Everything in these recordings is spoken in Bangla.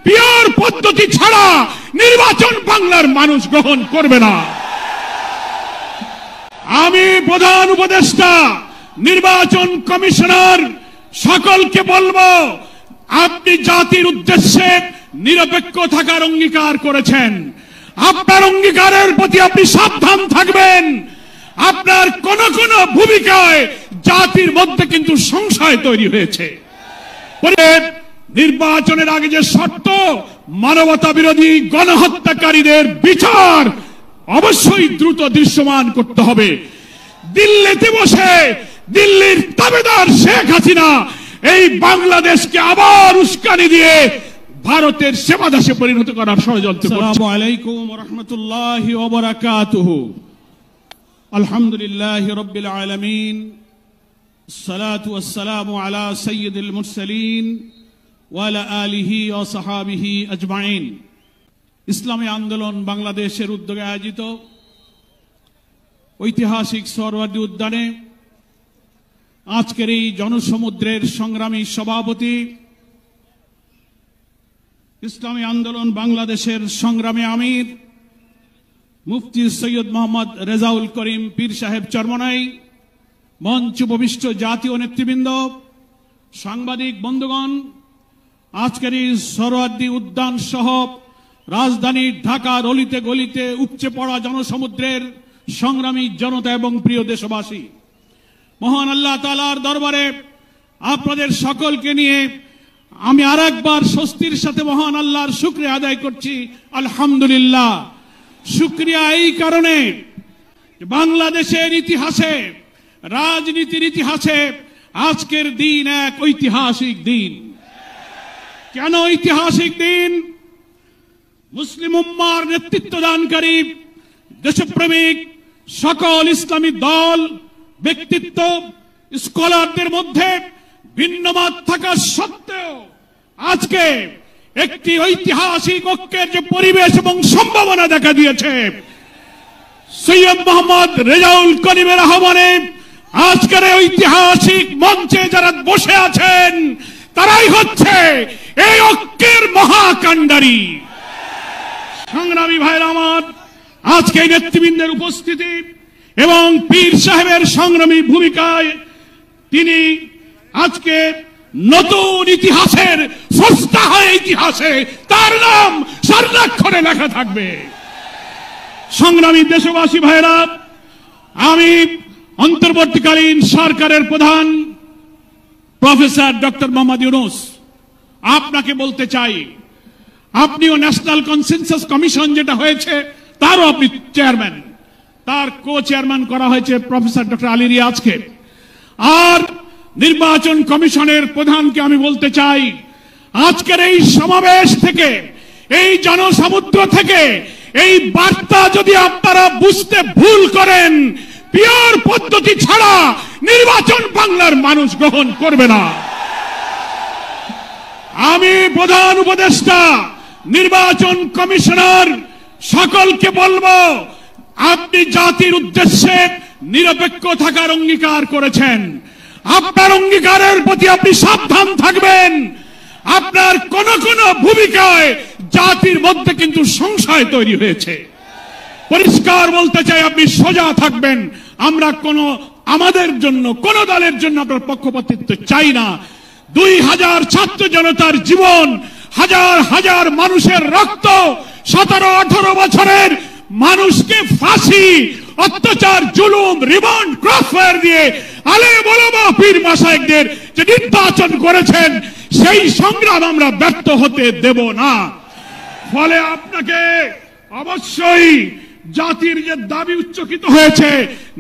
পিওর পদ্ধতি ছাড়া নির্বাচন বাংলার মানুষ গ্রহণ করবে না। আমি প্রধান উপদেষ্টা নির্বাচন কমিশনার সকলকে বলবো, আপনি জাতির উদ্দেশ্যে নিরপেক্ষ থাকার অঙ্গীকার করেছেন। আপনার অঙ্গীকারের প্রতি আপনি সাবধান থাকবেন। আপনার কোন কোন ভূমিকায় জাতির মধ্যে কিন্তু সংশয় তৈরি হয়েছে। নির্বাচনের আগে যে শর্ত, মানবতা বিরোধী গণহত্যাকারীদের বিচার অবশ্যই দ্রুত দৃশ্যমান করতে হবে। দিল্লিতে বসে দিল্লির তাবেদার শেখ হাসিনা এই বাংলাদেশকে আবার উস্কানি দিয়ে ভারতের সেবাদাসে পরিণত করার ষড়যন্ত্র করছে। আসসালামু আলাইকুম ওয়া রাহমাতুল্লাহি ওয়া বারাকাতুহু। আলহামদুলিল্লাহি রাব্বিল আলামিন, আসসালাতু ওয়াসসালামু আলা সাইয়্যিদিল মুরসালিন ওয়া আলা আলিহি ওয়া সাহাবিহি আজমাইন। ইসলামী আন্দোলন বাংলাদেশের উদ্যোগে আয়োজিত ঐতিহাসিক সোহরাওয়ার্দী উদ্যানে আজকের এই জনসমুদ্রের সংগ্রামী সভাপতি, ইসলামী আন্দোলন বাংলাদেশের সংগ্রামী আমির মুফতি সৈয়দ মোহাম্মদ রেজাউল করিম পীর সাহেব চরমনাই, মঞ্চ উপবিষ্ট জাতীয় নেতৃবৃন্দ, সাংবাদিক বন্ধুগণ, আজকের এই সোহরাওয়ার্দী উদ্যান সহ রাজধানীর ঢাকার অলিতে গলিতে উপচে পড়া জনসমুদ্রের সংগ্রামী জনতা এবং প্রিয় দেশবাসী, মহান আল্লাহ তাআলার দরবারে আপনাদের সকলকে নিয়ে আমি আরেকবার স্বস্তির সাথে মহান আল্লাহর শুকরিয়া আদায় করছি। আলহামদুলিল্লাহ। শুকরিয়া এই কারণে, বাংলাদেশের ইতিহাসে, রাজনীতির ইতিহাসে আজকের দিন এক ঐতিহাসিক দিন। কেন ঐতিহাসিক দিন? মুসলিম উম্মার নেতৃত্ব দানকারী দেশপ্রেমিক সকল ইসলামী দল, ব্যক্তিত্ব, স্কলারদের মধ্যে ভিন্নমত থাকা সত্ত্বেও আজকে একটি ঐতিহাসিক ঐক্যের যে পরিবেশ এবং সম্ভাবনা দেখা দিয়েছে, সৈয়দ মোহাম্মদ রেজাউল করিমের আহ্বানে আজকের ঐতিহাসিক মঞ্চে যারা বসে আছেন তারাই হচ্ছে এই ঐক্যের মহাকাণ্ডারী। সংগ্রামী ভাইরা আমার, আজকে এই নেতৃবৃন্দের উপস্থিতি এবং পীর সাহেবের সংগ্রামী ভূমিকায় তিনি আজকে নতুন ইতিহাসের স্রষ্টা হয়ে ইতিহাসে তার নাম স্বর্ণাক্ষরে লেখা থাকবে। সংগ্রামী দেশবাসী ভাইরা, আমি অন্তর্বর্তীকালীন সরকারের প্রধান প্রফেসর ডক্টর মোহাম্মদ ইউনূস আপনাকে বলতে চাই, আপনিও ন্যাশনাল কনসেনসাস কমিশন যেটা হয়েছে তারও আপনি চেয়ারম্যান, তার কো চেয়ারম্যান করা হয়েছে প্রফেসর ডক্টর আলী রিয়াজকে। আর নির্বাচন কমিশনের প্রধানকে আমি বলতে চাই, আজকের এই সমাবেশ থেকে, এই জনসমুদ্র থেকে এই বার্তা যদি আপনারা বুঝতে ভুল করেন, পিওর পদ্ধতি ছাড়া নির্বাচন বাংলার মানুষ গ্রহণ করবে না। আমি প্রধান উপদেষ্টা নির্বাচন কমিশনার সকলকে বলবো, আপনি জাতির উদ্দেশ্যে নিরপেক্ষ থাকার অঙ্গীকার করেছেন। আপনার অঙ্গীকারের প্রতি আপনি সাবধান থাকবেন। আপনার কোন কোন ভূমিকায় জাতির মধ্যে কিন্তু সংশয় তৈরি হয়েছে। পরিষ্কার বলতে চাই, আপনি সোজা থাকবেন। আমরা আমাদের জন্য, কোন দলের জন্য আপনার পক্ষপাতিত্ব চাই না। 2000 ছাত্র জনতার জীবন, হাজার হাজার মানুষের রক্ত, 17-18 বছরের মানুষকে ফাঁসি, অত্যাচার, জুলুম, রিমান্ড, ক্রসফায়ার দিয়ে আলেম ওলামা পীর মাশায়েখদের যে নির্বাচন করেছেন, সেই সংগ্রাম আমরা ব্যর্থ হতে দেব না। ফলে আপনাকে অবশ্যই জাতির যে দাবি উচ্চকিত হয়েছে,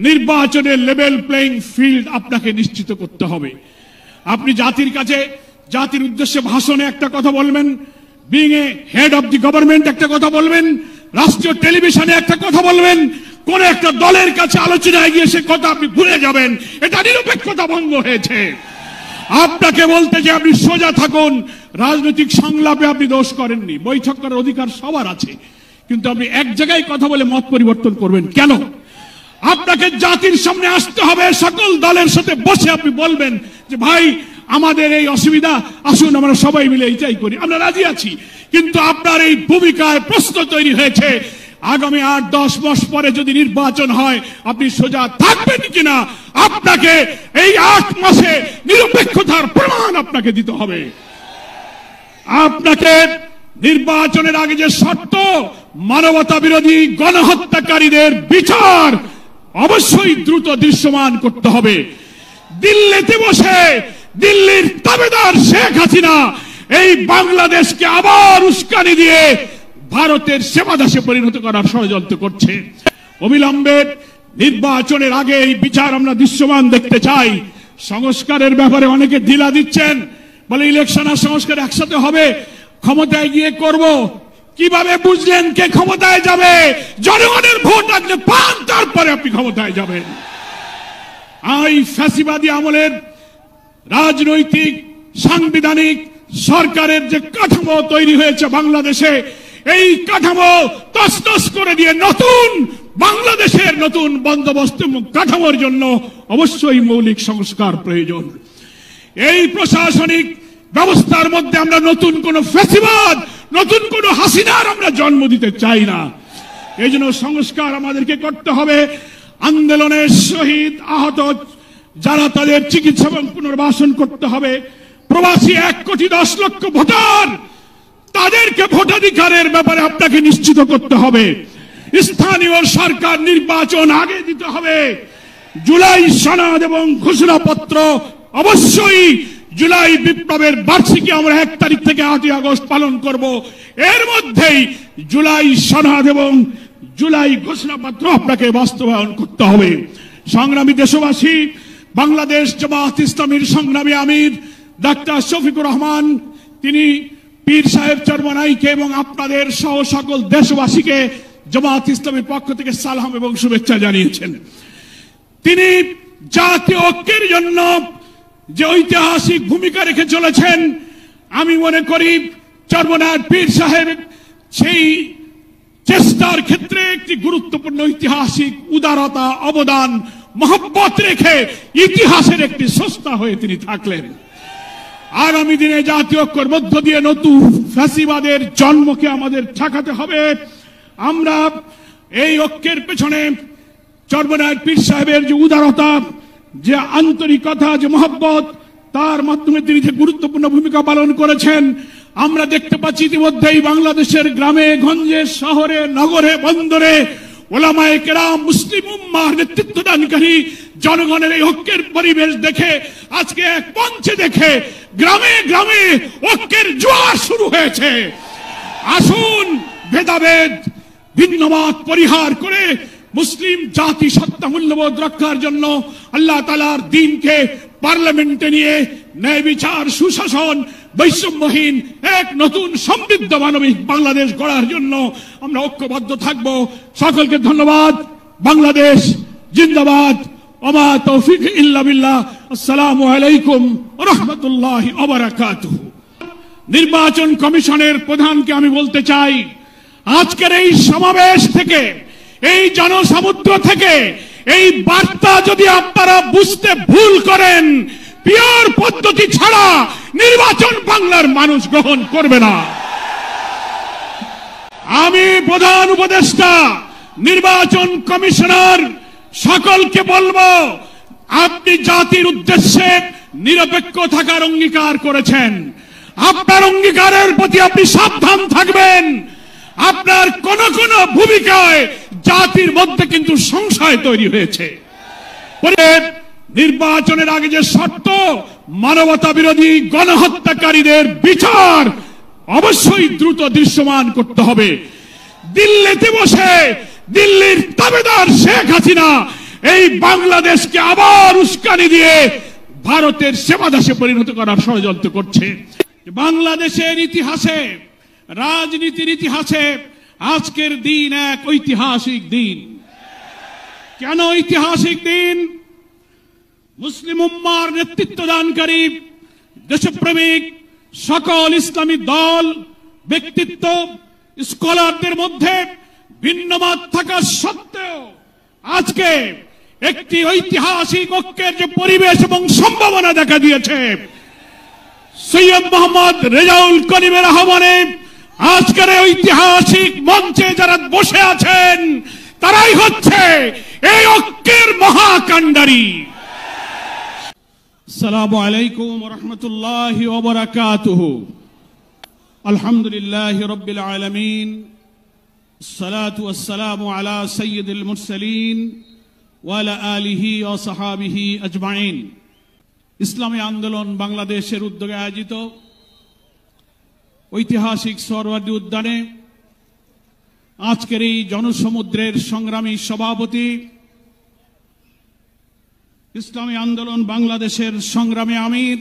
নির্বাচনের লেভেল প্লেইং ফিল্ড আপনাকে নিশ্চিত করতে হবে। আপনি জাতির কাছে, জাতির উদ্দেশ্যে ভাষণে একটা কথা বলবেন, being a head of the government একটা কথা বলবেন, রাষ্ট্রীয় টেলিভিশনে একটা কথা বলবেন, কোন একটা দলের কাছে আলোচনায় গিয়ে সে কথা আপনি ভুলে যাবেন, এটা নিরপেক্ষতা ভঙ্গ হয়েছে। আপনাকে বলতে যে আপনি সোজা থাকুন। রাজনৈতিক সংলাপে আপনি দোষ করেননি, বৈঠক করার অধিকার সবার আছে, কিন্তু আপনি এক জায়গায় কথা বলে মত পরিবর্তন করবেন কেন? আপনাকে জাতির সামনে আসতে হবে, সকল দলের সাথে বসে আপনি বলবেন যে ভাই আমাদের এই অসুবিধা, আসুন আমরা সবাই মিলে এটাই করি, আমরা রাজি আছি। কিন্তু আপনার এই ভূমিকায় প্রশ্ন তৈরি হয়েছে, আগামী 8-10 মাস পরে যদি নির্বাচন হয় আপনি সোজা থাকবেন কিনা? আপনাকে এই 8 মাসে নিরপেক্ষতার প্রমাণ আপনাকে দিতে হবে। আপনাকে নির্বাচনের আগে যে শর্ত, মানবতা বিরোধী গণহত্যাকারীদের বিচার অবশ্যই দ্রুত দৃশ্যমান করতে হবে। দিল্লিতে বসে দিল্লির তাবেদার শেখ হাসিনা এই বাংলাদেশকে আবার উস্কানি দিয়ে ভারতের সেবাদাসে পরিণত করার ষড়যন্ত্র করছে। অবিলম্বে নির্বাচনের আগে এই বিচার আমরা দৃশ্যমান দেখতে চাই। সংস্কারের ব্যাপারে অনেকে ঢিলা দিচ্ছেন, বলে ইলেকশন আর সংস্কার একসাথে হবে, ক্ষমতায় গিয়ে করব। কিভাবে বুঝলেন কে ক্ষমতায় যাবে? জনগণের ভোট আপনি পান, তারপরে আপনি ক্ষমতায় যাবেন। এই ফ্যাসিবাদী আমলের রাজনৈতিক সাংবিধানিক সরকারের যে কাঠামো তৈরি হয়েছে বাংলাদেশে, এই কাঠামো তছনছ করে দিয়ে নতুন বাংলাদেশের নতুন বন্দোবস্ত কাঠামোর জন্য অবশ্যই মৌলিক সংস্কার প্রয়োজন। এই প্রশাসনিক ব্যবস্থার মধ্যে আমরা নতুন কোন ফ্যাসিবাদ, নতুন কোন হাসিনার আমরা জন্ম দিতে চাই না। এই জন্য সংস্কার আমাদেরকে করতে হবে। আন্দোলনের শহীদ আহত যারা, তাদের চিকিৎসা এবং পুনর্বাসন করতে হবে। প্রবাসী 1,10,00,000 ভোটার, তাদেরকে ভোটাধিকারের ব্যাপারে আপনাকে নিশ্চিত করতে হবে। স্থানীয় সরকার নির্বাচন আগে দিতে হবে। জুলাই সনদ এবং ঘোষণাপত্র অবশ্যই, জুলাই বিপ্লবের বার্ষিকী আমরা 1 তারিখ থেকে 8 আগস্ট পালন করব। এর মধ্যেই জুলাই সনদ এবং জুলাই ঘোষণাপত্র আপনাকে বাস্তবায়ন করতে হবে। সংগ্রামী দেশবাসী, বাংলাদেশ জামাত ইসলামীর সংগ্রামী আমির ডাক্তার শফিকুর রহমান, তিনি পীর সাহেব চরমনাইকে এবং আপনাদের সহ সকল দেশবাসীকে জামাত ইসলামের পক্ষ থেকে সালাম এবং শুভেচ্ছা জানিয়েছেন। তিনি জাতীয় ঐক্যের জন্য যে ঐতিহাসিক ভূমিকা রেখে চলেছেন, আমি মনে করি চরমনাইয়ের পীর সাহেব সেই চেষ্টার ক্ষেত্রে একটি গুরুত্বপূর্ণ ঐতিহাসিক উদারতা, অবদান, মহব্বত রেখে ইতিহাসের একটি স্রষ্টা হয়ে তিনি থাকলেন। আগামী দিনে জাতীয় ঐক্যের মধ্য দিয়ে নতুন ফ্যাসিবাদের জন্মকে আমাদের ঠেকাতে হবে। আমরা এই ঐক্যের পেছনে চরমনাইয়ের পীর সাহেবের যে উদারতা, যে আন্তরিকতা, যে মহব্বত, তার মাধ্যমে তিনি যে গুরুত্বপূর্ণ ভূমিকা পালন করেছেন, আমরা দেখতে পাচ্ছি ইতিমধ্যেই বাংলাদেশের গ্রামে গঞ্জে, শহরে, নগরে, বন্দরে ওলামায়ে কেরাম, মুসলিম উম্মাহর নেতৃত্বদানকারী জনগণের এই ঐক্যের পরিবেশ দেখে, আজকে এক মঞ্চে দেখে গ্রামে গ্রামে ঐক্যের জোয়ার শুরু হয়েছে। আসুন ভেদাভেদ, ভিন্নমত পরিহার করে মুসলিম জাতি সত্তা মূল্যবোধ রক্ষার জন্য আল্লাহ তাআলার দ্বীনকে পার্লামেন্টে নিয়ে ন্যায় বিচার, সুশাসন, বৈষম্যহীন এক নতুন সমৃদ্ধ মানবিক বাংলাদেশ গড়ার জন্য আমরা ঐক্যবদ্ধ থাকব। সকলকে ধন্যবাদ। বাংলাদেশ জিন্দাবাদ। ওমা তৌফিক ইল্লা বিল্লাহ। আসসালামু আলাইকুম ওয়া রাহমাতুল্লাহি ওয়া বারাকাতুহু। নির্বাচন কমিশনের প্রধানকে আমি বলতে চাই, আজকের এই সমাবেশ থেকে, এই জনসমুদ্র থেকে এই বার্তা যদি আপনারা বুঝতে ভুল করেন, পিওর পদ্ধতি ছাড়া নির্বাচন বাংলার মানুষ গ্রহণ করবে না। আমি প্রধান উপদেষ্টা, নির্বাচন কমিশনার সকলকে বলবো, আপনি জাতির উদ্দেশ্যে নিরপেক্ষ থাকার অঙ্গীকার করেছেন। আপনার অঙ্গীকারের প্রতি আপনি সাবধান থাকবেন। আপনার কোন কোন ভূমিকায় জাতির মধ্যে কিন্তু সংশয় তৈরি হয়েছে। নির্বাচনের আগে যে শর্ত, মানবতা বিরোধী গণহত্যাকারীদের বিচার অবশ্যই দ্রুত দৃশ্যমান করতে হবে। দিল্লিতে বসে দিল্লির তাবেদার শেখ হাসিনা এই বাংলাদেশকে আবার উস্কানি দিয়ে ভারতের সেবাদাসে পরিণত করার ষড়যন্ত্র করছে। বাংলাদেশের ইতিহাসে, রাজনীতির ইতিহাসে আজকের দিন এক ঐতিহাসিক দিন। কেন ঐতিহাসিক দিন? মুসলিম উম্মার নেতৃত্বদানকারী দেশপ্রেমিক সকল ইসলামী দল, ব্যক্তিত্ব, স্কলারদের মধ্যে ভিন্নমত থাকা সত্ত্বেও আজকে একটি ঐতিহাসিক ঐক্যের যে পরিবেশ এবং সম্ভাবনা দেখা দিয়েছে, সৈয়দ মোহাম্মদ রেজাউল করিমের আহ্বানে আজকের ঐতিহাসিক মঞ্চে যারা বসে আছেন তারাই হচ্ছে এই ঐক্যের মহাকাণ্ডারী। আসসালামু আলাইকুম ওয়া রাহমাতুল্লাহি ওয়া বারাকাতুহু। আলহামদুলিল্লাহি রাব্বিল আলামিন, আসসালাতু ওয়াসসালামু আলা সাইয়্যিদিল মুরসালিন ওয়া আলা আলিহি ওয়া সাহাবিহি আজমাইন। ইসলামী আন্দোলন বাংলাদেশের উদ্যোগে আয়োজিত ঐতিহাসিক সোহরাওয়ার্দী উদ্যানে আজকের এই জনসমুদ্রের সংগ্রামী সভাপতি, ইসলামী আন্দোলন বাংলাদেশের সংগ্রামী আমির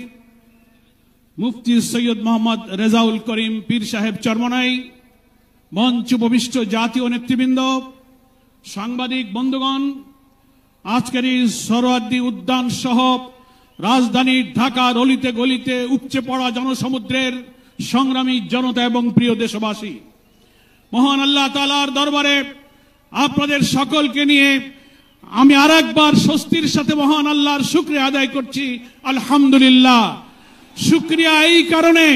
মুফতি সৈয়দ মোহাম্মদ রেজাউল করিম পীর সাহেব চরমনাই, মঞ্চ উপবিষ্ট জাতীয় নেতৃবৃন্দ, সাংবাদিক বন্ধুগণ, আজকের এই সোহরাওয়ার্দী উদ্যান সহ রাজধানীর ঢাকার অলিতে গলিতে উপচে পড়া জনসমুদ্রের সংগ্রামী জনতা এবং প্রিয় দেশবাসী, মহান আল্লাহ তাআলার দরবারে আপনাদের সকলকে নিয়ে আমি আরেকবার স্বস্তির সাথে মহান আল্লাহর শুকরিয়া আদায় করছি। আলহামদুলিল্লাহ। শুকরিয়া এই কারণে,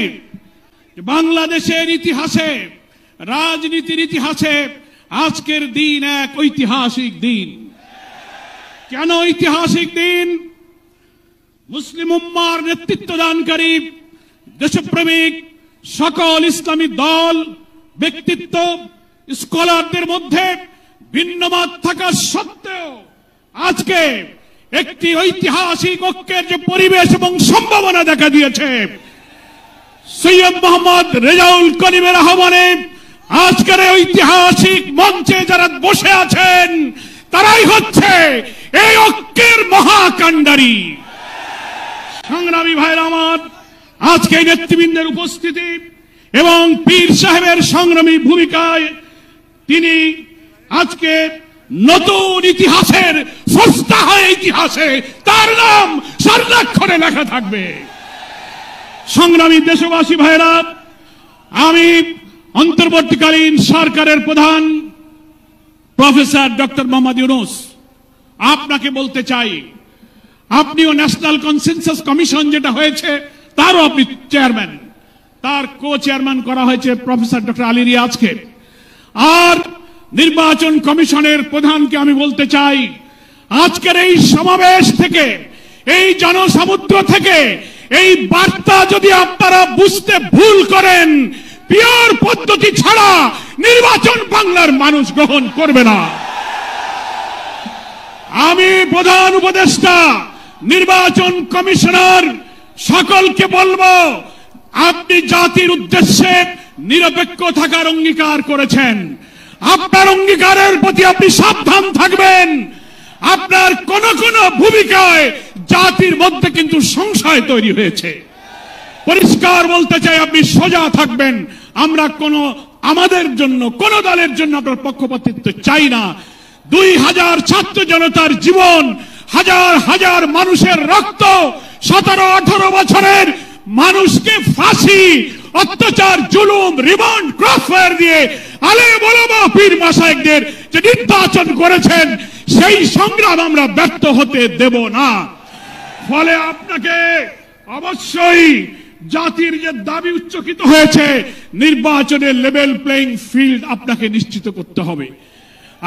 বাংলাদেশের ইতিহাসে, রাজনীতির ইতিহাসে আজকের দিন এক ঐতিহাসিক দিন। কেন ঐতিহাসিক দিন? মুসলিম উম্মার নেতৃত্ব দানকারী দেশপ্রেমিক সকল ইসলামী দল, ব্যক্তিত্ব, স্কলারদের মধ্যে ভিন্নমত থাকা সত্ত্বেও আজকে একটি ঐতিহাসিক ঐক্যের যে পরিবেশ এবং সম্ভাবনা দেখা দিয়েছে, সৈয়দ মোহাম্মদ রেজাউল করিমের আহ্বানে আজকের ঐতিহাসিক মঞ্চে যারা বসে আছেন তারাই হচ্ছে এই ঐক্যের মহাকাণ্ডারী। সংগ্রামী ভাইরা আমার, আজকে নেতৃবৃন্দের উপস্থিতি এবং পীর সাহেবের সংগ্রামী ভূমিকায় তিনি আজকে নতুন ইতিহাসের স্রষ্টা হয়ে ইতিহাসে তার নাম স্বর্ণাক্ষরে লেখা থাকবে। সংগ্রামী দেশবাসী ভাইরা, আমি অন্তর্বর্তীকালীন সরকারের প্রধান প্রফেসর ডক্টর মোহাম্মদ ইউনূস আপনাকে বলতে চাই, আপনিও ন্যাশনাল কনসেনসাস কমিশন যেটা হয়েছে তারও আপনি চেয়ারম্যান, তার কো চেয়ারম্যান করা হয়েছে প্রফেসর ডক্টর আলী রিয়াজকে। আর নির্বাচন কমিশনের প্রধানকে আমি বলতে চাই, আজকের এই সমাবেশ থেকে, এই জনসমুদ্র থেকে এই বার্তা যদি আপনারা বুঝতে ভুল করেন, পিওর পদ্ধতি ছাড়া নির্বাচন বাংলার মানুষ গ্রহণ করবে না। আমি প্রধান উপদেষ্টা, নির্বাচন কমিশনার সকলকে বলবো, আপনি জাতির উদ্দেশ্যে নিরপেক্ষ থাকার অঙ্গীকার করেছেন। আপনার অঙ্গীকারের প্রতি আপনি সাবধান থাকবেন। আপনার কোন কোন ভূমিকায় জাতির মধ্যে কিন্তু সংশয় তৈরি হয়েছে। পরিষ্কার বলতে চাই, আপনি সোজা থাকবেন। আমরা আমাদের জন্য, কোন দলের জন্য আপনার পক্ষপাতিত্ব চাই না। 2000 ছাত্র জনতার জীবন, হাজার হাজার মানুষের রক্ত, 17-18 বছরের মানুষকে ফাঁসি, অত্যাচার, জুলুম, রিমান্ড, ক্রসফায়ার দিয়ে আলেম ওলামা পীর মাশায়েখদের যে নির্বাচন করেছেন, সেই সংগ্রাম আমরা ব্যর্থ হতে দেব না। ফলে আপনাকে অবশ্যই জাতির যে দাবি উচ্চকিত হয়েছে, নির্বাচনের লেভেল প্লেইং ফিল্ড আপনাকে নিশ্চিত করতে হবে।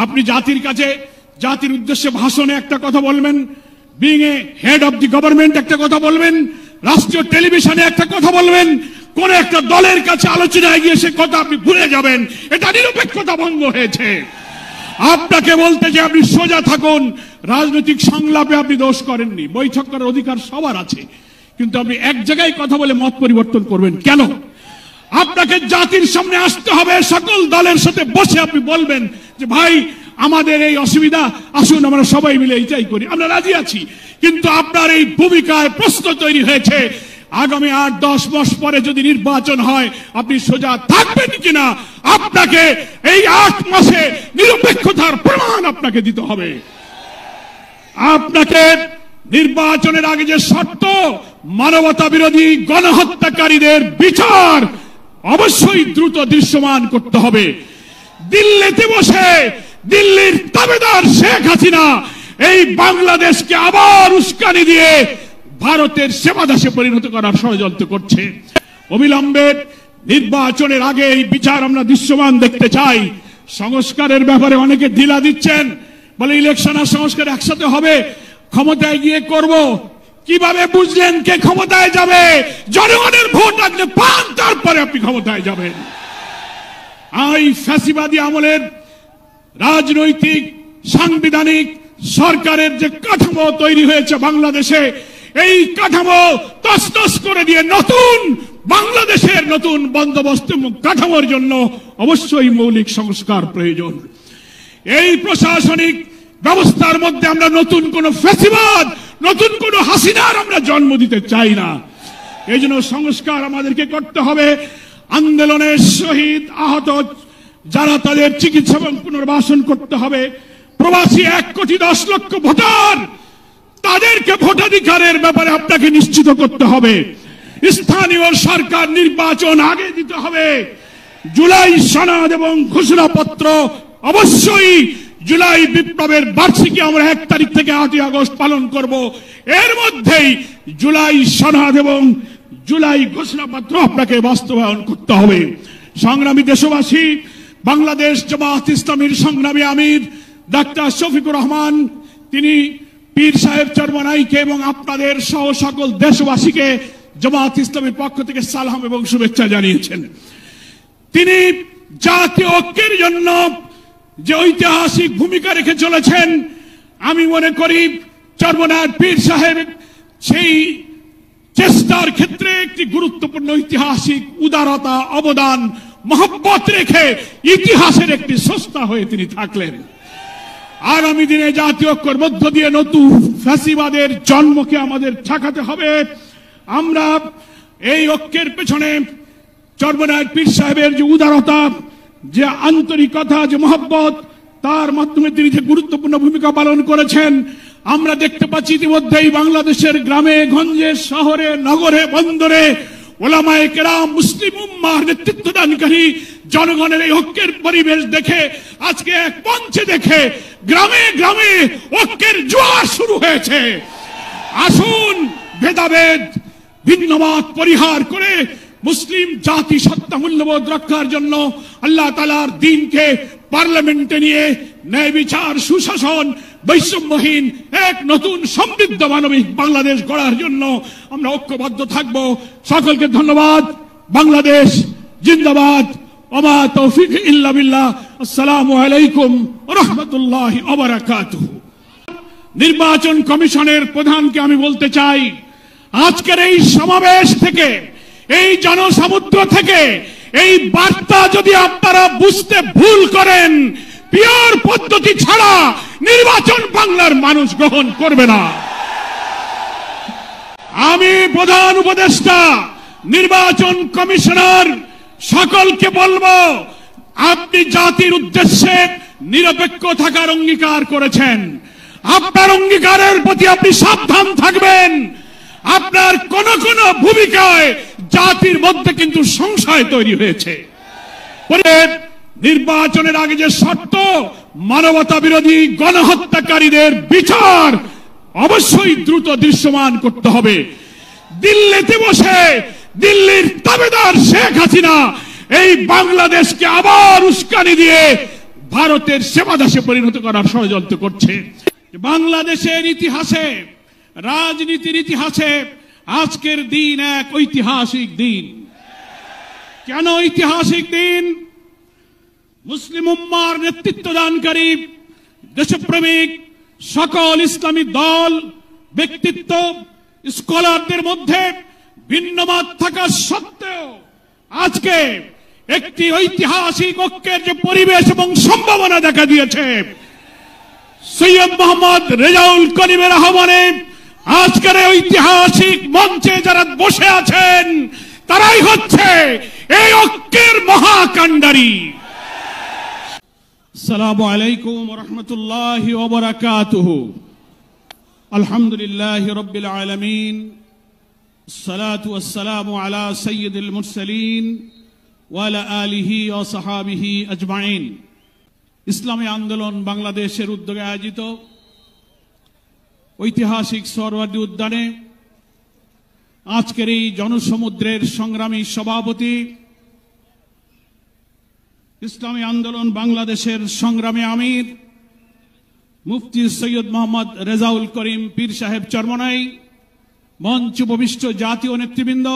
আপনি জাতির কাছে, জাতির উদ্দেশ্যে ভাষণে একটা কথা বলবেন, being a head of the government একটা কথা বলবেন, রাষ্ট্রীয় টেলিভিশনে একটা কথা বলবেন, কোন একটা দলের কাছে আলোচনায় গিয়ে সে কথা আপনি ভুলে যাবেন, এটা নিরপেক্ষতা ভঙ্গ হয়েছে। আপনাকে বলতে যে আপনি সোজা থাকুন। রাজনৈতিক সংলাপে আপনি দোষ করেননি, বৈঠক করার অধিকার সবার আছে, কিন্তু আপনি এক জায়গায় কথা বলে মত পরিবর্তন করবেন কেন? আপনাকে জাতির সামনে আসতে হবে, সকল দলের সাথে বসে আপনি বলবেন যে ভাই আমাদের এই অসুবিধা, আসুন আমরা সবাই মিলে এইটাই করি, আমরা রাজি আছি। কিন্তু আপনার এই ভূমিকায় প্রশ্ন তৈরি হয়েছে, আগামী 8-10 মাস পরে যদি নির্বাচন হয় আপনি সোজা থাকবেন কিনা, আপনাকে এই 8 মাসে নিরপেক্ষতার প্রমাণ আপনাকে দিতে হবে। আপনাকে নির্বাচনের আগে যে শর্ত, মানবতা বিরোধী গণহত্যাকারীদের বিচার অবশ্যই দ্রুত দৃশ্যমান করতে হবে। দিল্লিতে বসে দিল্লির তাবেদার শেখ হাসিনা এই বাংলাদেশকে আবার উস্কানি দিয়ে ভারতের সেবাদাসে পরিণত করার ষড়যন্ত্র করছে। অবিলম্বে নির্বাচনের আগে এই বিচার আমরা দৃশ্যমান দেখতে চাই। সংস্কারের ব্যাপারে অনেকে ঢিলা দিচ্ছেন, বলে ইলেকশন আর সংস্কার একসাথে হবে, ক্ষমতায় গিয়ে করব। কিভাবে বুঝলেন কে ক্ষমতায় যাবে? জনগণের ভোট লাগলে পান, তারপরে আপনি ক্ষমতায় যাবেন। এই ফ্যাসিবাদী আমলের রাজনৈতিক সাংবিধানিক সরকারের যে কাঠামো তৈরি হয়েছে বাংলাদেশে, এই কাঠামো তছনছ করে দিয়ে নতুন বাংলাদেশের নতুন বন্দোবস্ত কাঠামোর জন্য অবশ্যই মৌলিক সংস্কার প্রয়োজন। এই প্রশাসনিক ব্যবস্থার মধ্যে আমরা নতুন কোন ফ্যাসিবাদ, নতুন কোন হাসিনার আমরা জন্ম দিতে চাই না। এই জন্য সংস্কার আমাদেরকে করতে হবে। আন্দোলনের শহীদ আহত যারা, তাদের চিকিৎসা এবং পুনর্বাসন করতে হবে। প্রবাসী 1,10,00,000 ভোটার, তাদেরকে ভোটাধিকারের ব্যাপারে আপনাকে নিশ্চিত করতে হবে। স্থানীয় সরকার নির্বাচন আগে দিতে হবে। জুলাই সনদ এবং ঘোষণাপত্র অবশ্যই, জুলাই বিপ্লবের বার্ষিকী আমরা 1 তারিখ থেকে 8 আগস্ট পালন করব। এর মধ্যেই জুলাই সনদ এবং জুলাই ঘোষণাপত্র আপনাকে বাস্তবায়ন করতে হবে। সংগ্রামী দেশবাসী, বাংলাদেশ জামায়াত ইসলামীর সংগ্রামী আমির ডাক্তার শফিকুর রহমান, তিনি পীর সাহেব চরমনাইকে এবং আপনাদের সহ সকল দেশবাসীকে জামায়াত ইসলামীর পক্ষ থেকে সালাম এবং শুভেচ্ছা জানিয়েছেন। তিনি জাতীয় ঐক্যের জন্য যে ঐতিহাসিক ভূমিকা রেখে চলেছেন, আমি মনে করি চরমনাইয়ের পীর সাহেব সেই চেষ্টার ক্ষেত্রে একটি গুরুত্বপূর্ণ ঐতিহাসিক উদারতা, অবদান, মহব্বত রেখে ইতিহাসের একটি স্রষ্টা হয়ে তিনি থাকলেন। আগামী দিনে জাতীয় ঐক্যের মধ্য দিয়ে নতুন ফ্যাসিবাদের জন্মকে আমাদের ঠেকাতে হবে। আমরা এই ঐক্যের পেছনে চরমনাইয়ের পীর সাহেবের যে উদারতা, যে আন্তরিকতা, যে মহব্বত, তার মাধ্যমে তিনি যে গুরুত্বপূর্ণ ভূমিকা পালন করেছেন, আমরা দেখতে পাচ্ছি ইতিমধ্যেই বাংলাদেশের গ্রামে গঞ্জে, শহরে, নগরে, বন্দরে ওলামায়ে কেরাম, মুসলিম উম্মাহর নেতৃত্বদানকারী জনগণের এই ঐক্যের পরিবেশ দেখে, আজকে এক মঞ্চে দেখে গ্রামে গ্রামে ঐক্যের জোয়ার শুরু হয়েছে। আসুন ভেদাভেদ, ভিন্নমত পরিহার করে মুসলিম জাতি সত্তা মূল্যবোধ রক্ষার জন্য আল্লাহ তাআলার দ্বীনকে পার্লামেন্টে নিয়ে ন্যায় বিচার, সুশাসন, বৈষম্যহীন এক নতুন সমৃদ্ধ মানবিক বাংলাদেশ গড়ার জন্য আমরা ঐক্যবদ্ধ থাকব। সকলকে ধন্যবাদ। বাংলাদেশ জিন্দাবাদ। ওমা তৌফিক ইল্লা বিল্লাহ। আসসালামু আলাইকুম ওয়া রাহমাতুল্লাহি ওয়া বারাকাতুহু। নির্বাচন কমিশনের প্রধানকে আমি বলতে চাই, আজকের এই সমাবেশ থেকে, এই জনসমুদ্র থেকে এই বার্তা যদি আপনারা বুঝতে ভুল করেন, পিওর পদ্ধতি ছাড়া নির্বাচন বাংলার মানুষ গ্রহণ করবে না। আমি প্রধান উপদেষ্টা, নির্বাচন কমিশনার সকলকে বলবো, আপনি জাতির উদ্দেশ্যে নিরপেক্ষ থাকার অঙ্গীকার করেছেন। আপনার অঙ্গীকারের প্রতি আপনি সাবধান থাকবেন। আপনার কোন কোন ভূমিকায় জাতির মধ্যে কিন্তু সংশয় তৈরি হয়েছে। নির্বাচনের আগে যে শর্ত, মানবতা বিরোধী গণহত্যাকারীদের বিচার অবশ্যই দ্রুত দৃশ্যমান করতে হবে। দিল্লিতে বসে দিল্লির তাবেদার শেখ হাসিনা এই বাংলাদেশকে আবার উস্কানি দিয়ে ভারতের সেবাদাসে পরিণত করার ষড়যন্ত্র করছে। বাংলাদেশের ইতিহাসে, রাজনীতির ইতিহাসে আজকের দিন এক ঐতিহাসিক দিন। কেন ঐতিহাসিক দিন? মুসলিম উম্মার নেতৃত্বদানকারী দেশপ্রেমিক সকল ইসলামী দল, ব্যক্তিত্ব, স্কলারদের মধ্যে ভিন্নমত থাকা সত্ত্বেও আজকে একটি ঐতিহাসিক ঐক্যের যে পরিবেশ এবং সম্ভাবনা দেখা দিয়েছে, সৈয়দ মোহাম্মদ রেজাউল করিমের আহ্বানে আজকের ঐতিহাসিক মঞ্চে যারা বসে আছেন, তারাই হচ্ছে এই ঐক্যের মহাকাণ্ডারী। আসসালামু আলাইকুম ওয়া রাহমাতুল্লাহি ওয়া বারাকাতুহু। আলহামদুলিল্লাহি রাব্বিল আলামিন, আসসালাতু ওয়াসসালামু আলা সাইয়্যিদিল মুরসালিন ওয়া আলা আলিহি ওয়া সাহাবিহি আজমাইন। ইসলামী আন্দোলন বাংলাদেশের উদ্যোগে আয়োজিত ঐতিহাসিক সোহরাওয়ার্দী উদ্যানে আজকের এই জনসমুদ্রের সংগ্রামী সভাপতি, ইসলামী আন্দোলন বাংলাদেশের সংগ্রামী আমির মুফতি সৈয়দ মোহাম্মদ রেজাউল করিম পীর সাহেব চরমনাই, মঞ্চ উপবিষ্ট জাতীয় নেতৃবৃন্দ,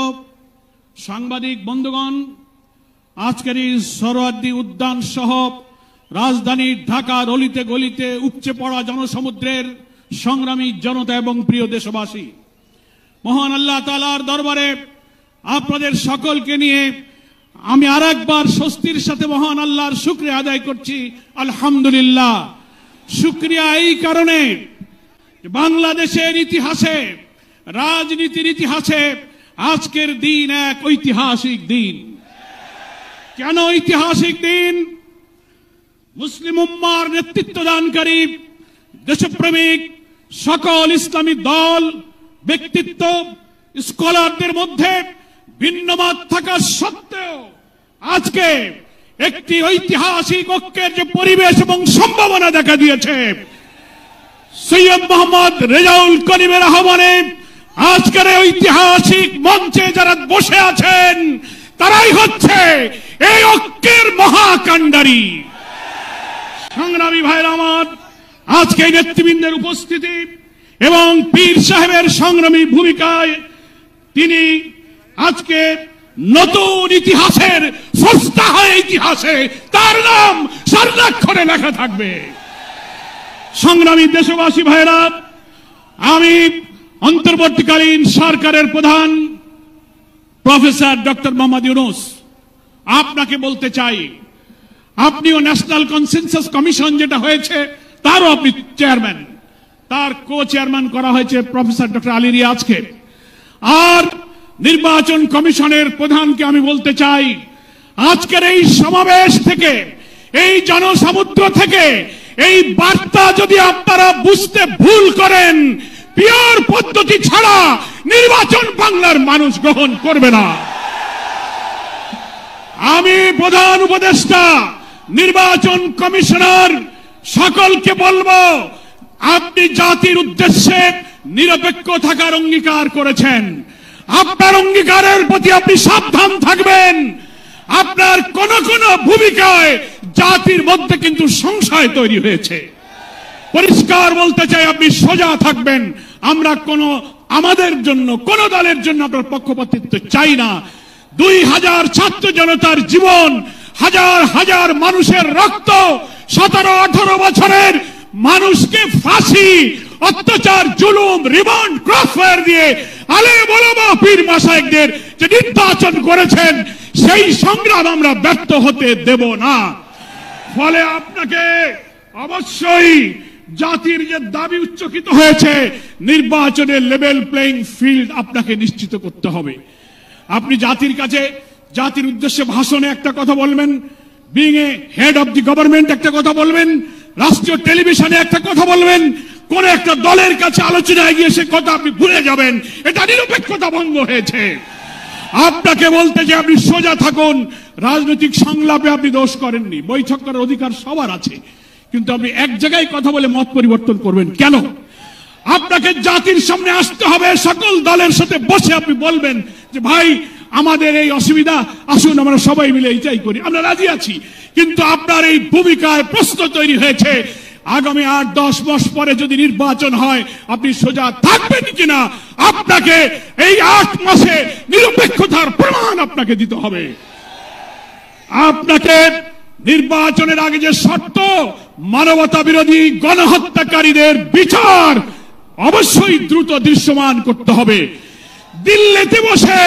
সাংবাদিক বন্ধুগণ, আজকের এই সোহরাওয়ার্দী উদ্যান সহ রাজধানীর ঢাকার অলিতে গলিতে উপচে পড়া জনসমুদ্রের সংগ্রামী জনতা এবং প্রিয় দেশবাসী, মহান আল্লাহ তাআলার দরবারে আপনাদের সকলকে নিয়ে আমি আরেকবার স্বস্তির সাথে মহান আল্লাহর শুকরিয়া আদায় করছি। আলহামদুলিল্লাহ। শুকরিয়া এই কারণে, বাংলাদেশের ইতিহাসে, রাজনীতির ইতিহাসে আজকের দিন এক ঐতিহাসিক দিন। কেন ঐতিহাসিক দিন? মুসলিম উম্মার নেতৃত্বদানকারী দেশপ্রেমিক সকল ইসলামী দল, ব্যক্তিত্ব, স্কলারদের মধ্যে ভিন্নমত থাকা সত্ত্বেও আজকে একটি ঐতিহাসিক ঐক্যের যে পরিবেশ এবং সম্ভাবনা দেখা দিয়েছে, সৈয়দ মোহাম্মদ রেজাউল করিমের আহ্বানে আজকের ঐতিহাসিক মঞ্চে যারা বসে আছেন তারাই হচ্ছে এই ঐক্যের মহাকাণ্ডারী। সংগ্রামী ভাইরা আমার, আজকে নেতৃবৃন্দের উপস্থিতি এবং পীর সাহেবের সংগ্রামী ভূমিকায় তিনি আজকে নতুন ইতিহাসের স্রষ্টা হয়ে ইতিহাসে তার নাম স্বর্ণাক্ষরে লেখা থাকবে। সংগ্রামী দেশবাসী ভাইরা, আমি অন্তর্বর্তীকালীন সরকারের প্রধান প্রফেসর ডক্টর মোহাম্মদ ইউনূস আপনাকে বলতে চাই, আপনিও ন্যাশনাল কনসেনসাস কমিশন যেটা হয়েছে তারও আপনি চেয়ারম্যান, তার কো চেয়ারম্যান করা হয়েছে প্রফেসর ডক্টর আলী রিয়াজকে। আর নির্বাচন কমিশনের প্রধানকে আমি বলতে চাই, আজকের এই সমাবেশ থেকে, এই জনসমুদ্র থেকে এই বার্তা যদি আপনারা বুঝতে ভুল করেন, পিওর পদ্ধতি ছাড়া নির্বাচন বাংলার মানুষ গ্রহণ করবে না। আমি প্রধান উপদেষ্টা, নির্বাচন কমিশনার সকলকে বলবো, আপনি জাতির উদ্দেশ্যে নিরপেক্ষ থাকার অঙ্গীকার করেছেন। আপনার অঙ্গীকারের প্রতি আপনি সাবধান থাকবেন। আপনার কোন কোন ভূমিকায় জাতির মধ্যে কিন্তু সংশয় তৈরি হয়েছে। পরিষ্কার বলতে চাই, আপনি সোজা থাকবেন। আমরা আমাদের জন্য, কোন দলের জন্য আপনার পক্ষপাতিত্ব চাই না। 2000 ছাত্র জনতার জীবন, হাজার হাজার মানুষের রক্ত, 17-18 বছরের মানুষকে ফাঁসি, অত্যাচার, জুলুম, রিমান্ড, ক্রসফায়ার দিয়ে আলেম ওলামা পীর মাশায়েখদের যে নির্বাচন করেছেন, সেই সংগ্রাম আমরা ব্যর্থ হতে দেব না। ফলে আপনাকে অবশ্যই জাতির যে দাবি উচ্চকিত হয়েছে, নির্বাচনের লেভেল প্লেইং ফিল্ড আপনাকে নিশ্চিত করতে হবে। আপনি জাতির কাছে, জাতির উদ্দেশ্যে ভাষণে একটা কথা বলবেন, being a head of the government একটা কথা বলবেন, রাষ্ট্রীয় টেলিভিশনে একটা কথা বলবেন, কোন একটা দলের কাছে আলোচনায় গিয়ে সে কথা আপনি ভুলে যাবেন, এটা নিরপেক্ষতা ভঙ্গ হয়েছে। আপনাকে বলতে যে আপনি সোজা থাকুন। রাজনৈতিক সংলাপে আপনি দোষ করেননি, বৈঠক করার অধিকার সবার আছে, কিন্তু আপনি এক জায়গায় কথা বলে মত পরিবর্তন করবেন কেন? আপনাকে জাতির সামনে আসতে হবে, সকল দলের সাথে বসে আপনি বলবেন যে ভাই আমাদের এই অসুবিধা, আসুন আমরা সবাই মিলে এইটাই করি, আমরা রাজি আছি। কিন্তু আপনার এই ভূমিকায় প্রশ্ন তৈরি হয়েছে, আগামী 8-10 মাস পরে যদি নির্বাচন হয় আপনি সোজা থাকবেন কিনা, আপনাকে এই 8 মাসে নিরপেক্ষতার প্রমাণ আপনাকে দিতে হবে। আপনাকে নির্বাচনের আগে যে শর্ত, মানবতা বিরোধী গণহত্যাকারীদের বিচার অবশ্যই দ্রুত দৃশ্যমান করতে হবে। দিল্লিতে বসে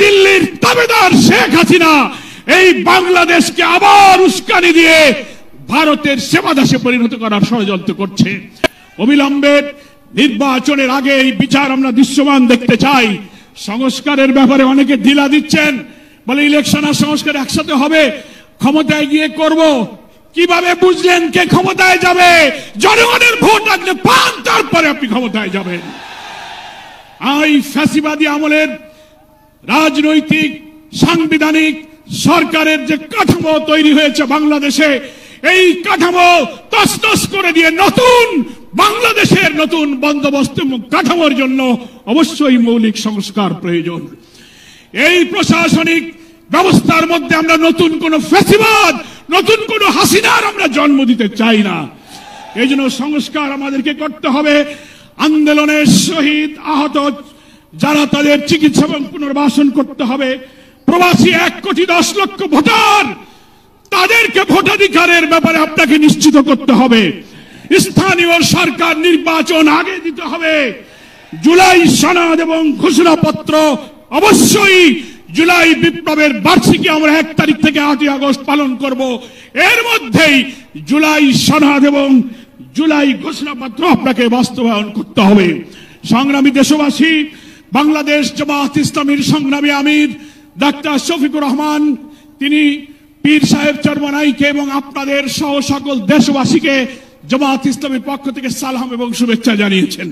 দিল্লির তাবেদার শেখ হাসিনা এই বাংলাদেশকে আবার উস্কানি দিয়ে ভারতের সেবাদাসে পরিণত করার ষড়যন্ত্র করছে। অবিলম্বে নির্বাচনের আগে এই বিচার আমরা দৃশ্যমান দেখতে চাই। সংস্কারের ব্যাপারে অনেকে ঢিলা দিচ্ছেন, বলে ইলেকশন আর সংস্কার একসাথে হবে, ক্ষমতায় গিয়ে করব। কিভাবে বুঝলেন কে ক্ষমতায় যাবে? জনগণের ভোট লাগলে পান, তারপরে আপনি ক্ষমতায় যাবেন। এই ফ্যাসিবাদী আমলের রাজনৈতিক সাংবিধানিক সরকারের যে কাঠামো তৈরি হয়েছে বাংলাদেশে, এই কাঠামো তছনছ করে দিয়ে নতুন বাংলাদেশের নতুন বন্দোবস্ত কাঠামোর জন্য অবশ্যই মৌলিক সংস্কার প্রয়োজন। এই প্রশাসনিক ব্যবস্থার মধ্যে আমরা নতুন কোন ফ্যাসিবাদ, নতুন কোন হাসিনার আমরা জন্ম দিতে চাই না। এই জন্য সংস্কার আমাদেরকে করতে হবে। আন্দোলনের শহীদ আহত যারা, তাদের চিকিৎসা এবং পুনর্বাসন করতে হবে। প্রবাসী 1,10,00,000 ভোটার, তাদেরকে ভোটাধিকারের ব্যাপারে আপনাকে নিশ্চিত করতে হবে। স্থানীয় সরকার নির্বাচন আগে দিতে হবে। জুলাই সনদ এবং ঘোষণাপত্র অবশ্যই, জুলাই বিপ্লবের বার্ষিকী আমরা 1 তারিখ থেকে 8 আগস্ট পালন করব। এর মধ্যেই জুলাই সনদ এবং জুলাই ঘোষণাপত্র আপনাকে বাস্তবায়ন করতে হবে। সংগ্রামী দেশবাসী, বাংলাদেশ জামায়াত ইসলামীর সংগ্রামী আমির ডাক্তার শফিকুর রহমান, তিনি পীর সাহেব চরমনাইকে এবং আপনাদের সহ সকল দেশবাসীকে জামায়াত ইসলামীর পক্ষ থেকে সালাম এবং শুভেচ্ছা জানিয়েছেন।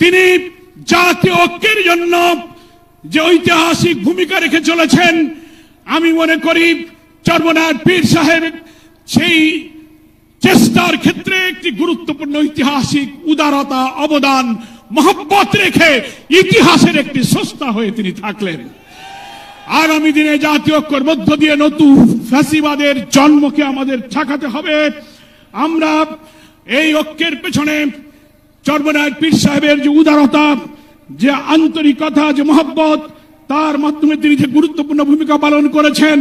তিনি জাতীয় ঐক্যের জন্য যে ঐতিহাসিক ভূমিকা রেখে চলেছেন, আমি মনে করি চরমনাইয়ের পীর সাহেব সেই চেষ্টার ক্ষেত্রে একটি গুরুত্বপূর্ণ ঐতিহাসিক উদারতা, অবদান, মহব্বত রেখে ইতিহাসের একটি স্রষ্টা হয়ে তিনি থাকলেন। আগামী দিনে জাতীয় ঐক্যের মধ্য দিয়ে নতুন ফ্যাসিবাদের জন্মকে আমাদের ঠেকাতে হবে। আমরা এই ঐক্যের পেছনে চরমনাইয়ের পীর সাহেবের যে উদারতা, যে আন্তরিকতা, যে মহব্বত, তার মাধ্যমে তিনি যে গুরুত্বপূর্ণ ভূমিকা পালন করেছেন,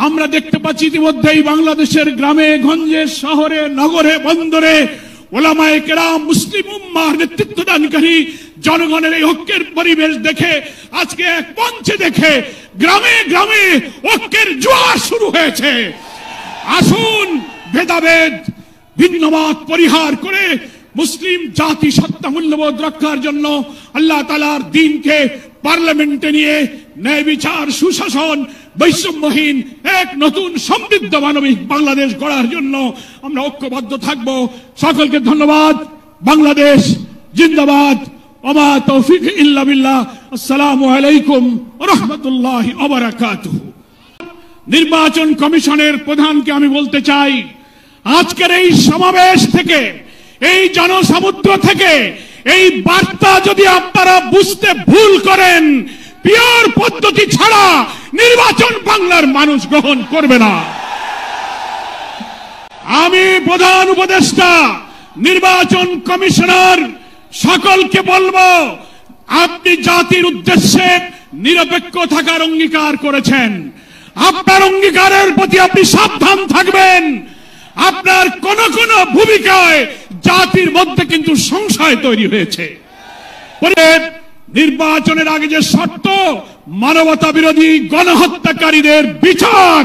আমরা দেখতে পাচ্ছি ইতিমধ্যেই বাংলাদেশের গ্রামে গঞ্জে, শহরে, নগরে, বন্দরে ওলামায়ে কেরাম, মুসলিম উম্মাহর নেতৃত্বদানকারী জনগণের এই ঐক্যের পরিবেশ দেখে, আজকে এক মঞ্চে দেখে গ্রামে গ্রামে ঐক্যের জোয়ার শুরু হয়েছে। আসুন ভেদাভেদ, ভিন্নমত পরিহার করে মুসলিম জাতি সত্তা মূল্যবোধ রক্ষার জন্য আল্লাহ তাআলার দ্বীনকে পার্লামেন্টে নিয়ে ন্যায় বিচার, সুশাসন, বৈষম্যহীন এক নতুন সমৃদ্ধ মানবিক বাংলাদেশ গড়ার জন্য আমরা ঐক্যবদ্ধ থাকব। সকলকে ধন্যবাদ। বাংলাদেশ জিন্দাবাদ। ওমা তৌফিক ইল্লা বিল্লাহ। আসসালামু আলাইকুম ওয়া রাহমাতুল্লাহি ওয়া বারাকাতুহু। নির্বাচন কমিশনের প্রধানকে আমি বলতে চাই, আজকের এই সমাবেশ থেকে, এই জনসমুদ্র থেকে এই বার্তা যদি আপনারা বুঝতে ভুল করেন, পিওর পদ্ধতি ছাড়া নির্বাচন বাংলার মানুষ গ্রহণ করবে না। আমি প্রধান উপদেষ্টা, নির্বাচন কমিশনার সকলকে বলবো, আপনি জাতির উদ্দেশ্যে নিরপেক্ষ থাকার অঙ্গীকার করেছেন। আপনার অঙ্গীকারের প্রতি আপনি সাবধান থাকবেন। আপনার কোন কোন ভূমিকায় জাতির মধ্যে কিন্তু সংশয় তৈরি হয়েছে। নির্বাচনের আগে যে শর্ত, মানবতা বিরোধী গণহত্যাকারীদের বিচার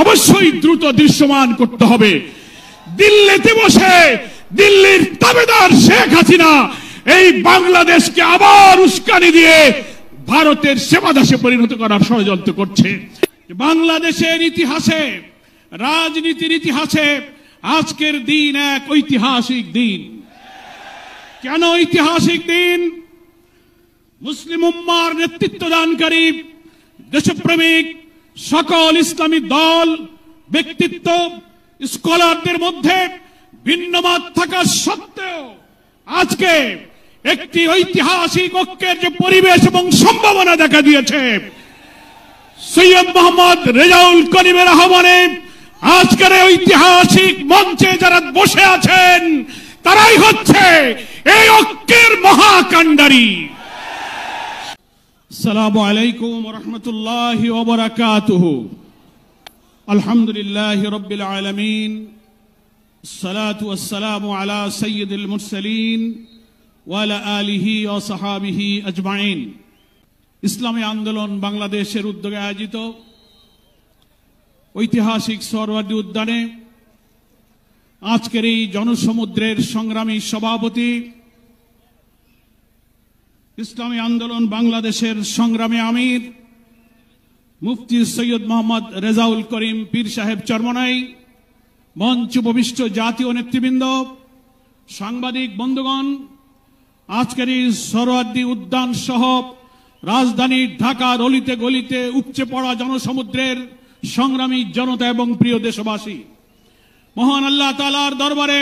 অবশ্যই দ্রুত দৃশ্যমান করতে হবে। দিল্লিতে বসে দিল্লির তাবেদার শেখ হাসিনা এই বাংলাদেশকে আবার উস্কানি দিয়ে ভারতের সেবাদাসে পরিণত করার ষড়যন্ত্র করছে। বাংলাদেশের ইতিহাসে, রাজনীতির ইতিহাসে আজকের দিন এক ঐতিহাসিক দিন। কেন ঐতিহাসিক দিন? মুসলিম উম্মার নেতৃত্বদানকারী দেশপ্রেমিক সকল ইসলামী দল, ব্যক্তিত্ব, স্কলারদের মধ্যে ভিন্নমত থাকা সত্ত্বেও আজকে একটি ঐতিহাসিক ঐক্যের যে পরিবেশ এবং সম্ভাবনা দেখা দিয়েছে, সৈয়দ মোহাম্মদ রেজাউল করিমের আহ্বানে আজকের ঐতিহাসিক মঞ্চে যারা বসে আছেন, তারাই হচ্ছে এই ঐক্যের মহাকাণ্ডারী। আসসালামু আলাইকুম ওয়া রাহমাতুল্লাহি ওয়া বারাকাতুহু। আলহামদুলিল্লাহি রাব্বিল আলামিন, আসসালাতু ওয়াসসালামু আলা সাইয়্যিদিল মুরসালিন ওয়া আলা আলিহি ওয়া সাহাবিহি আজমাইন। ইসলামী আন্দোলন বাংলাদেশের উদ্যোগে আয়োজিত ঐতিহাসিক সোহরাওয়ার্দী উদ্যানে আজকের এই জনসমুদ্রের সংগ্রামী সভাপতি, ইসলামী আন্দোলন বাংলাদেশের সংগ্রামী আমির মুফতি সৈয়দ মোহাম্মদ রেজাউল করিম পীর সাহেব চরমনাই, মঞ্চ উপবিষ্ট জাতীয় নেতৃবৃন্দ, সাংবাদিক বন্ধুগণ, আজকের এই সোহরাওয়ার্দী উদ্যান সহ রাজধানীর ঢাকার অলিতে গলিতে উপচে পড়া জনসমুদ্রের সংগ্রামী জনতা এবং প্রিয় দেশবাসী, মহান আল্লাহ তাআলার দরবারে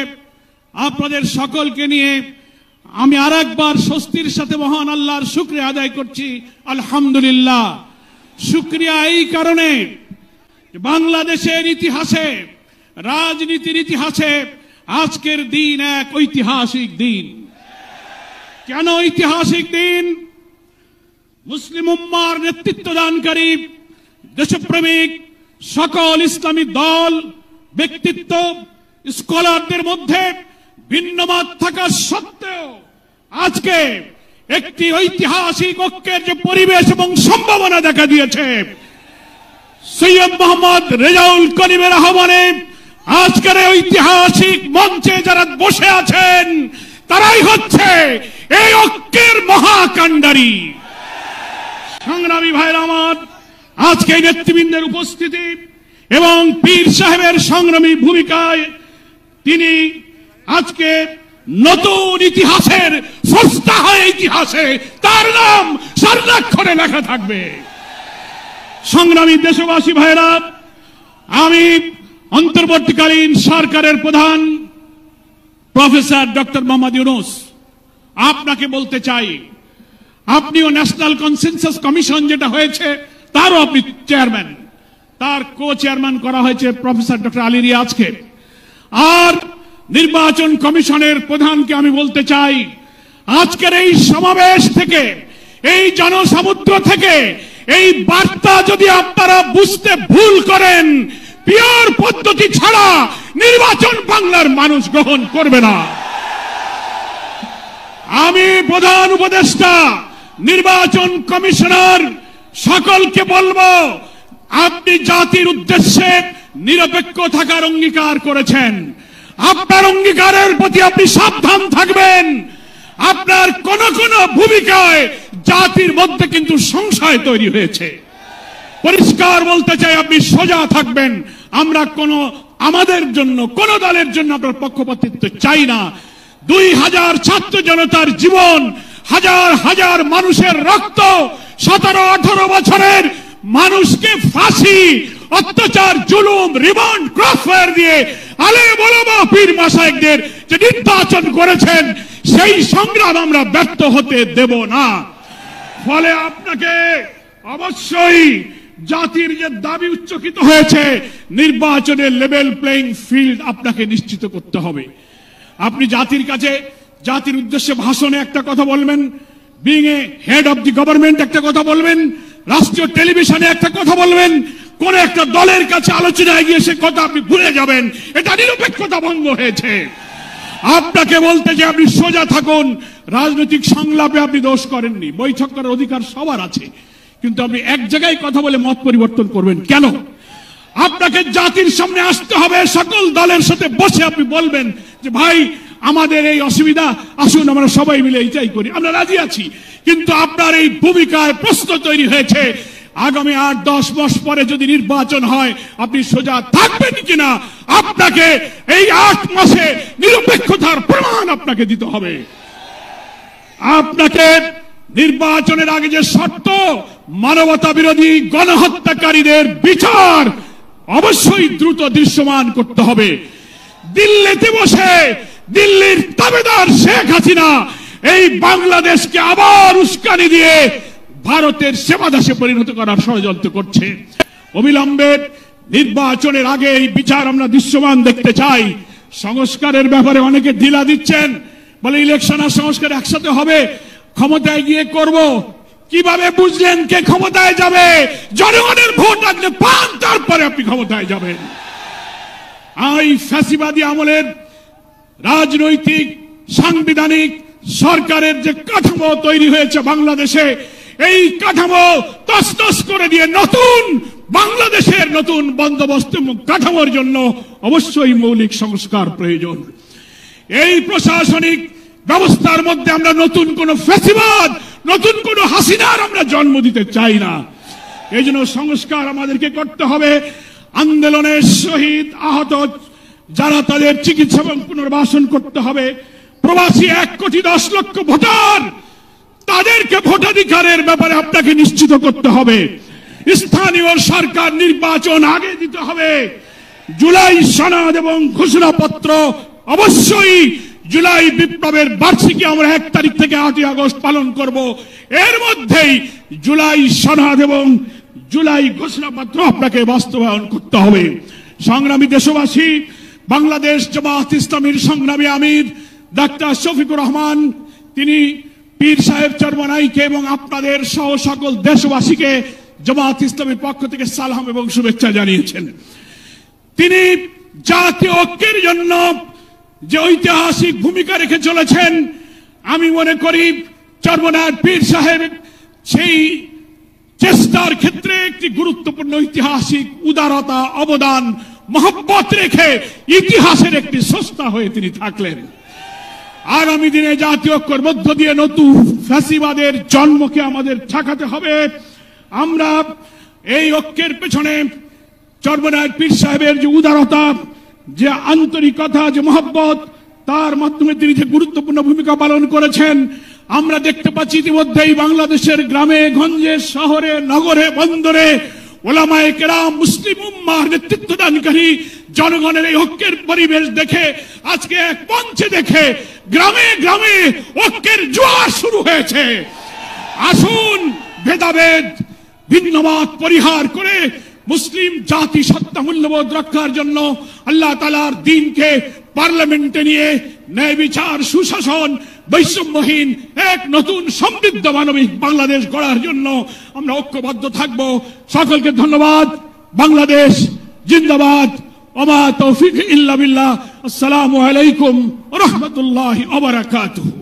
আপনাদের সকলকে নিয়ে আমি আরেকবার স্বস্তির সাথে মহান আল্লাহর শুকরিয়া আদায় করছি। আলহামদুলিল্লাহ। শুকরিয়া এই কারণে, বাংলাদেশের ইতিহাসে, রাজনীতির ইতিহাসে আজকের দিন এক ঐতিহাসিক দিন। কেন ঐতিহাসিক দিন? মুসলিম উম্মার নেতৃত্বদানকারী দেশপ্রেমিক সকল ইসলামী দল, ব্যক্তিত্ব, স্কলারদের মধ্যে ভিন্নমত থাকা সত্ত্বেও আজকে একটি ঐতিহাসিক ঐক্যের যে পরিবেশ এবং সম্ভাবনা দেখা দিয়েছে, সৈয়দ মোহাম্মদ রেজাউল করিমের আহ্বানে আজকের ঐতিহাসিক মঞ্চে যারা বসে আছেন তারাই হচ্ছে এই ঐক্যের মহাকাণ্ডারী। সংগ্রামী ভাইরা আমার, আজকে নেতৃবৃন্দের উপস্থিতি এবং পীর সাহেবের সংগ্রামী ভূমিকায় তিনি আজকে নতুন ইতিহাসের স্রষ্টা হয়ে ইতিহাসে তার নাম স্বর্ণাক্ষরে লেখা থাকবে। সংগ্রামী দেশবাসী ভাইরা, আমি অন্তর্বর্তীকালীন সরকারের প্রধান প্রফেসর ডক্টর মোহাম্মদ ইউনূস আপনাকে বলতে চাই, আপনিও ন্যাশনাল কনসেনসাস কমিশন যেটা হয়েছে তারও আপনি চেয়ারম্যান, তার কো চেয়ারম্যান করা হয়েছে প্রফেসর ডক্টর আলী রিয়াজকে। আর নির্বাচন কমিশনের প্রধানকে আমি বলতে চাই, আজকের এই সমাবেশ থেকে, এই জনসমুদ্র থেকে এই বার্তা যদি আপনারা বুঝতে ভুল করেন, পিওর পদ্ধতি ছাড়া নির্বাচন বাংলার মানুষ গ্রহণ করবে না। আমি প্রধান উপদেষ্টা, নির্বাচন কমিশনার সকলকে বলবো, আপনি জাতির উদ্দেশ্যে নিরপেক্ষ থাকার অঙ্গীকার করেছেন। আপনার অঙ্গীকারের প্রতি আপনি সাবধান থাকবেন। আপনার কোন কোন ভূমিকায় জাতির মধ্যে কিন্তু সংশয় তৈরি হয়েছে। পরিষ্কার বলতে চাই, আপনি সোজা থাকবেন। আমরা আমাদের জন্য, কোন দলের জন্য আপনার পক্ষপাতিত্ব চাই না। 2000 ছাত্র জনতার জীবন, হাজার হাজার মানুষের রক্ত, 17-18 বছরের মানুষকে ফাঁসি, অত্যাচার, জুলুম, রিমান্ড, ক্রসফায়ার দিয়ে আলেম ওলামা পীর মাশায়েখদের যে নির্বাচন করেছেন, সেই সংগ্রাম আমরা ব্যর্থ হতে দেব না। ফলে আপনাকে অবশ্যই জাতির যে দাবি উচ্চকিত হয়েছে, নির্বাচনের লেভেল প্লেইং ফিল্ড আপনাকে নিশ্চিত করতে হবে। আপনি জাতির কাছে, জাতির উদ্দেশ্যে ভাষণে একটা কথা বলবেন, being a head of the government একটা কথা বলবেন, রাষ্ট্রীয় টেলিভিশনে একটা কথা বলবেন, কোন একটা দলের কাছে আলোচনায় গিয়ে সে কথা আপনি ভুলে যাবেন, এটা নিরপেক্ষতা ভঙ্গ হয়েছে। আপনাকে বলতে যে আপনি সোজা থাকুন। রাজনৈতিক সংলাপে আপনি দোষ করেননি, বৈঠক করার অধিকার সবার আছে, কিন্তু আপনি এক জায়গায় কথা বলে মত পরিবর্তন করবেন কেন? আপনাকে জাতির সামনে আসতে হবে, সকল দলের সাথে বসে আপনি বলবেন যে ভাই আমাদের এই অসুবিধা, আসুন আমরা সবাই মিলে এইটাই করি, আমরা রাজি আছি। কিন্তু আপনার এই ভূমিকায় প্রশ্ন তৈরি হয়েছে, আগামী 8-10 মাস পরে যদি নির্বাচন হয় আপনি সোজা থাকবেন কিনা, আপনাকে এই 8 মাসে নিরপেক্ষতার প্রমাণ আপনাকে দিতে হবে। আপনাকে নির্বাচনের আগে যে শর্ত, মানবতা বিরোধী গণহত্যাকারীদের বিচার অবশ্যই দ্রুত দৃশ্যমান করতে হবে। দিল্লিতে বসে দিল্লির তাবেদার শেখ হাসিনা এই বাংলাদেশকে আবার উস্কানি দিয়ে ভারতের সেবাদাসে পরিণত করার ষড়যন্ত্র করছে। অবিলম্বে নির্বাচনের আগে এই বিচার আমরা দৃশ্যমান দেখতে চাই। সংস্কারের ব্যাপারে অনেকে ঢিলা দিচ্ছেন, বলে ইলেকশন আর সংস্কার একসাথে হবে, ক্ষমতায় গিয়ে করব। কিভাবে বুঝলেন কে ক্ষমতায় যাবে? জনগণের ভোট লাগলে পান, তারপরে আপনি ক্ষমতায় যাবেন। এই ফ্যাসিবাদী আমলের রাজনৈতিক সাংবিধানিক সরকারের যে কাঠামো তৈরি হয়েছে বাংলাদেশে, এই কাঠামো তছনছ করে দিয়ে নতুন বাংলাদেশের নতুন বন্দোবস্ত কাঠামোর জন্য অবশ্যই মৌলিক সংস্কার প্রয়োজন। এই প্রশাসনিক ব্যবস্থার মধ্যে আমরা নতুন কোন ফ্যাসিবাদ, নতুন কোন হাসিনার আমরা জন্ম দিতে চাই না। এই জন্য সংস্কার আমাদেরকে করতে হবে। আন্দোলনের শহীদ আহত যারা, তাদের চিকিৎসা এবং পুনর্বাসন করতে হবে। প্রবাসী 1,10,00,000 ভোটার, তাদেরকে ভোটাধিকারের ব্যাপারে আপনাকে নিশ্চিত করতে হবে। স্থানীয় সরকার নির্বাচন আগে দিতে হবে। জুলাই সনদ এবং ঘোষণাপত্র অবশ্যই জুলাই বিপ্লবের বার্ষিকী আমরা 1 তারিখ থেকে 8 আগস্ট পালন করব। এর মধ্যেই জুলাই সনদ এবং জুলাই ঘোষণাপত্র আপনাকে বাস্তবায়ন করতে হবে। সংগ্রামী দেশবাসী, বাংলাদেশ জামায়াত ইসলামীর সংগ্রামী আমির ডাক্তার শফিকুর রহমান তিনি পীর সাহেব চরমনাইকে এবং আপনাদের সহ সকল দেশবাসীকে জামায়াত ইসলামীর পক্ষ থেকে সালাম এবং শুভেচ্ছা জানিয়েছেন। তিনি জাতীয় ঐক্যের জন্য যে ঐতিহাসিক ভূমিকা রেখে চলেছেন, আমি মনে করি চরমনাইয়ের পীর সাহেব সেই চেষ্টার ক্ষেত্রে একটি গুরুত্বপূর্ণ ঐতিহাসিক উদারতা, অবদান, মহব্বত রেখে ইতিহাসের একটি স্রষ্টা হয়ে তিনি থাকলেন। আগামী দিনে জাতীয় ঐক্যের মধ্য দিয়ে নতুন ফ্যাসিবাদের জন্মকে আমাদের ঠেকাতে হবে। আমরা এই ঐক্যের পেছনে চরমনাইয়ের পীর সাহেবের যে উদারতা, যে আন্তরিকতা, যে মহব্বত, তার মাধ্যমে তিনি যে গুরুত্বপূর্ণ ভূমিকা পালন করেছেন আমরা দেখতে পাচ্ছি। ইতিমধ্যেই বাংলাদেশের গ্রামে গঞ্জে, শহরে, নগরে, বন্দরে ওলামায়ে কেরাম, মুসলিম উম্মাহর নেতৃত্বদানকারী জনগণের এই ঐক্যের পরিবেশ দেখে, আজকে এক মঞ্চে দেখে গ্রামে গ্রামে ঐক্যের জোয়ার শুরু হয়েছে। আসুন ভেদাভেদ, ভিন্নমত পরিহার করে মুসলিম জাতি সত্তা মূল্যবোধ রক্ষার জন্য আল্লাহ তাআলার দ্বীনকে পার্লামেন্টে নিয়ে ন্যায় বিচার, সুশাসন, বৈষম্যহীন এক নতুন সমৃদ্ধ মানবিক বাংলাদেশ গড়ার জন্য আমরা ঐক্যবদ্ধ থাকব। সকলকে ধন্যবাদ। বাংলাদেশ জিন্দাবাদ। ওমা তৌফিক ইল্লা বিল্লাহ। আসসালামু আলাইকুম ওয়া রাহমাতুল্লাহি ওয়া বারাকাতুহু।